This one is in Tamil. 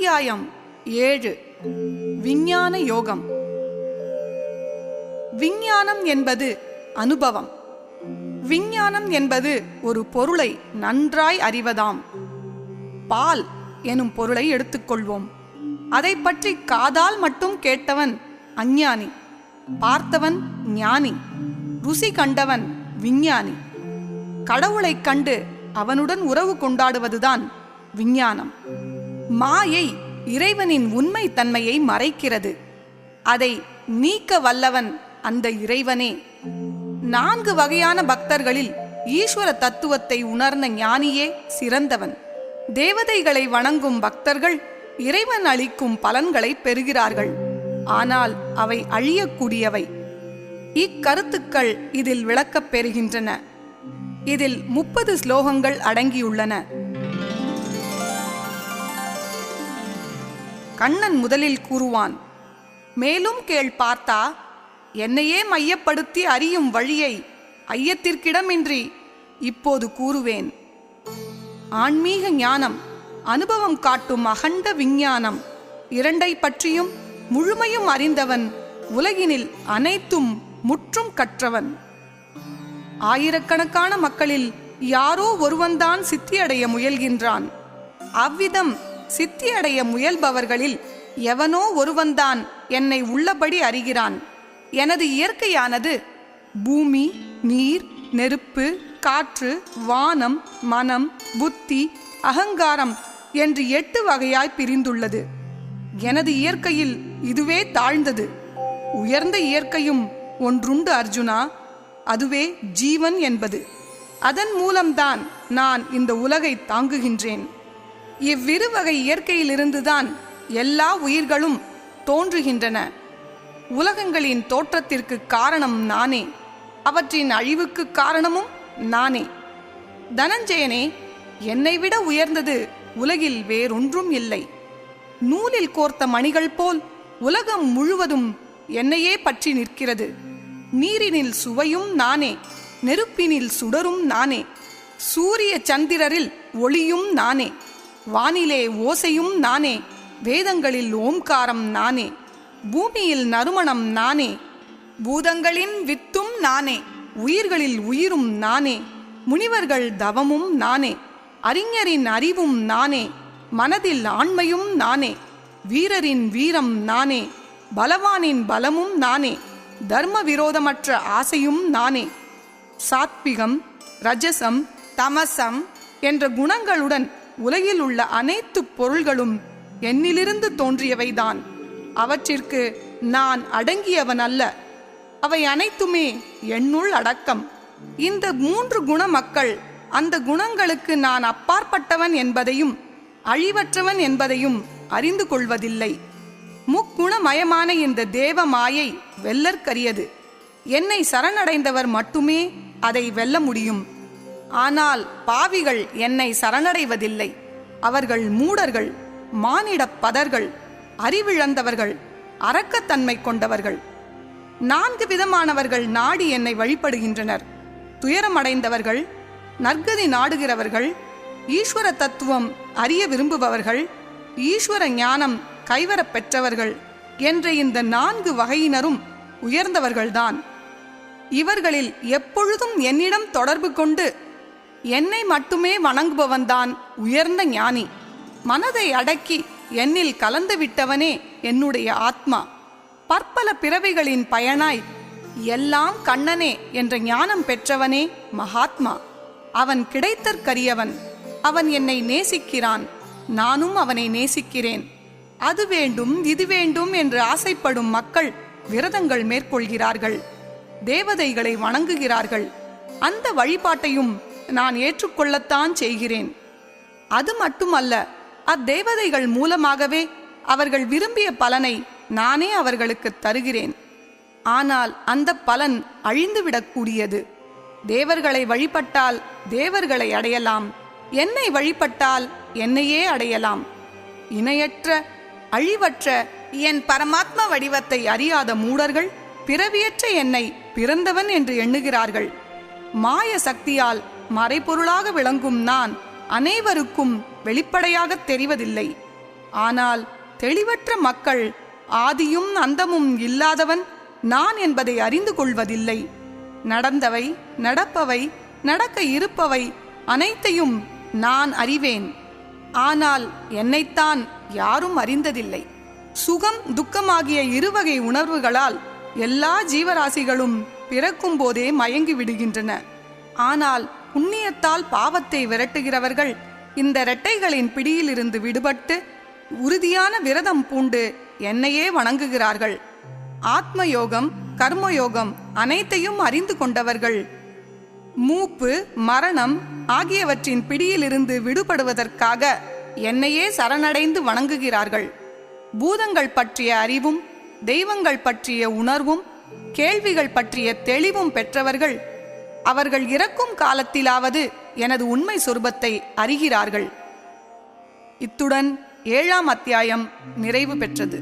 அத்தியாயம் 7. விஞ்ஞான யோகம். விஞ்ஞானம் என்பது அனுபவம். விஞ்ஞானம் என்பது ஒரு பொருளை நன்றாய் அறிவதாம். பால் எனும் பொருளை எடுத்துக்கொள்வோம். அதை பற்றி காதால் மட்டும் கேட்டவன் அஞ்ஞானி, பார்த்தவன் ஞானி, ருசி கண்டவன் விஞ்ஞானி. கடவுளைக் கண்டு அவனுடன் உறவு கொண்டாடுவதுதான் விஞ்ஞானம். மாயை இறைவனின் உண்மை தன்மையை மறைக்கிறது. அதை நீக்க வல்லவன் அந்த இறைவனே. 4 வகையான பக்தர்களில் ஈஸ்வர தத்துவத்தை உணர்ந்த ஞானியே சிறந்தவன். தேவதைகளை வணங்கும் பக்தர்கள் இறைவன் அளிக்கும் பலன்களை பெறுகிறார்கள். ஆனால் அவை அழியக்கூடியவை. இக்கருத்துக்கள் இதில் விளக்கப் பெறுகின்றன. இதில் 30 ஸ்லோகங்கள் அடங்கியுள்ளன. கண்ணன் முதலில் கூறுவான், மேலும் கேள் பார்த்தா, என்னையே மையப்படுத்தி அறியும் வழியை ஐயத்திற்கிடமின்றி இப்போது கூறுவேன். ஆன்மீக ஞானம், அனுபவம் காட்டும் அகண்ட விஞ்ஞானம், இரண்டை பற்றியும் முழுமையும் அறிந்தவன் உலகினில் அனைத்தும் முற்றும் கற்றவன். ஆயிரக்கணக்கான மக்களில் யாரோ ஒருவன்தான் சித்தியடைய முயல்கின்றான். அவ்விதம் சித்தியடைய முயல்பவர்களில் எவனோ ஒருவன்தான் என்னை உள்ளபடி அறிகிறான். எனது இயற்கையானது பூமி, நீர், நெருப்பு, காற்று, வானம், மனம், புத்தி, அகங்காரம் என்று 8 வகையாய் பிரிந்துள்ளது. எனது இயற்கையில் இதுவே தாழ்ந்தது. உயர்ந்த இயற்கையும் ஒன்றுண்டு அர்ஜுனா, அதுவே ஜீவன் என்பது. அதன் மூலம்தான் நான் இந்த உலகை தாங்குகின்றேன். இவ்விரு வகை இயற்கையிலிருந்துதான் எல்லா உயிர்களும் தோன்றுகின்றன. உலகங்களின் தோற்றத்திற்கு காரணம் நானே, அவற்றின் அழிவுக்கு காரணமும் நானே. தனஞ்சயனே, என்னை விட உயர்ந்தது உலகில் வேறொன்றும் இல்லை. நூலில் கோர்த்த மணிகள் போல் உலகம் முழுவதும் என்னையே பற்றி நிற்கிறது. நீரினில் சுவையும் நானே, நெருப்பினில் சுடரும் நானே, சூரிய சந்திரரில் ஒளியும் நானே, வானிலே ஓசையும் நானே, வேதங்களில் ஓம்காரம் நானே, பூமியில் நறுமணம் நானே, பூதங்களின் வித்தும் நானே, உயிர்களில் உயிரும் நானே, முனிவர்கள் தவமும் நானே, அறிஞரின் அறிவும் நானே, மனதில் ஆண்மையும் நானே, வீரரின் வீரம் நானே, பலவானின் பலமும் நானே, தர்ம விரோதமற்ற ஆசையும் நானே. சாத்விகம், ரஜசம், தமசம் என்ற குணங்களுடன் உலகில் உள்ள அனைத்து பொருள்களும் என்னிலிருந்து தோன்றியவைதான். அவற்றிற்கு நான் அடங்கியவன் அல்ல. அவை அனைத்துமே என்னுள் அடக்கம். இந்த 3 குண மக்கள் அந்த குணங்களுக்கு நான் அப்பாற்பட்டவன் என்பதையும் அழிவற்றவன் என்பதையும் அறிந்து கொள்வதில்லை. முக்குணமயமான இந்த தேவ மாயை வெல்லற்கரியது. என்னை சரணடைந்தவர் மட்டுமே அதை வெல்ல முடியும். ஆனால் பாவிகள் என்னை சரணடைவதில்லை. அவர்கள் மூடர்கள், மானிடப் பதர்கள், அறிவிழந்தவர்கள், அரக்கத்தன்மை கொண்டவர்கள். 4 விதமானவர்கள் நாடி என்னை வழிபடுகின்றனர். துயரமடைந்தவர்கள், நற்கதி நாடுகிறவர்கள், ஈஸ்வர தத்துவம் அறிய விரும்புபவர்கள், ஈஸ்வர ஞானம் கைவரப் பெற்றவர்கள் என்ற இந்த 4 வகையினரும் உயர்ந்தவர்கள்தான். இவர்களில் எப்பொழுதும் என்னிடம் தொடர்பு கொண்டு என்னை மட்டுமே வணங்குபவன்தான் உயர்ந்த ஞானி. மனதை அடக்கி என்னில் கலந்து விட்டவனே என்னுடைய ஆத்மா. பற்பல பிறவிகளின் பயனாய் எல்லாம் கண்ணனே என்ற ஞானம் பெற்றவனே மகாத்மா. அவன் கிடைத்தற்கரியவன். அவன் என்னை நேசிக்கிறான், நானும் அவனை நேசிக்கிறேன். அது வேண்டும் இது வேண்டும் என்று ஆசைப்படும் மக்கள் விரதங்கள் மேற்கொள்கிறார்கள், தேவதைகளை வணங்குகிறார்கள். அந்த வழிபாட்டையும் நான் ஏற்றுக்கொள்ளத்தான் செய்கிறேன். அது மட்டுமல்ல, அத்தேவதைகள் மூலமாகவே அவர்கள் விரும்பிய பலனை நானே அவர்களுக்கு தருகிறேன். ஆனால் அந்த பலன் அழிந்துவிடக்கூடியது. தேவர்களை வழிபட்டால் தேவர்களை அடையலாம், என்னை வழிபட்டால் என்னையே அடையலாம். இணையற்ற அழிவற்ற என் பரமாத்ம வடிவத்தை அறியாத மூடர்கள் பிறவியற்ற என்னை பிறந்தவன் என்று எண்ணுகிறார்கள். மாய சக்தியால் மறைபொருளாக விளங்கும் நான் அனைவருக்கும் வெளிப்படையாக தெரிவதில்லை. ஆனால் தெளிவற்ற மக்கள் ஆதியும் அந்தமும் இல்லாதவன் நான் என்பதை அறிந்து கொள்வதில்லை. நடந்தவை, நடப்பவை, நடக்க இருப்பவை அனைத்தையும் நான் அறிவேன். ஆனால் என்னைத்தான் யாரும் அறிந்ததில்லை. சுகம், துக்கமாகிய இருவகை உணர்வுகளால் எல்லா ஜீவராசிகளும் பிறக்கும் போதே மயங்கி விடுகின்றன. ஆனால் புண்ணியத்தால் பாவத்தை விரட்டுகிறவர்கள் இந்த இரட்டைகளின் பிடியிலிருந்து விடுபட்டு உறுதியான விரதம் பூண்டு என்னையே வணங்குகிறார்கள். ஆத்மயோகம், கர்மயோகம் அனைத்தையும் அறிந்து கொண்டவர்கள் மூப்பு, மரணம் ஆகியவற்றின் பிடியிலிருந்து விடுபடுவதற்காக என்னையே சரணடைந்து வணங்குகிறார்கள். பூதங்கள் பற்றிய அறிவும், தெய்வங்கள் பற்றிய உணர்வும், கேள்விகள் பற்றிய தெளிவும் பெற்றவர்கள் அவர்கள் இறக்கும் காலத்திலாவது எனது உண்மை சொரூபத்தை அறிகிறார்கள். இத்துடன் 7ஆம் அத்தியாயம் நிறைவு பெற்றது.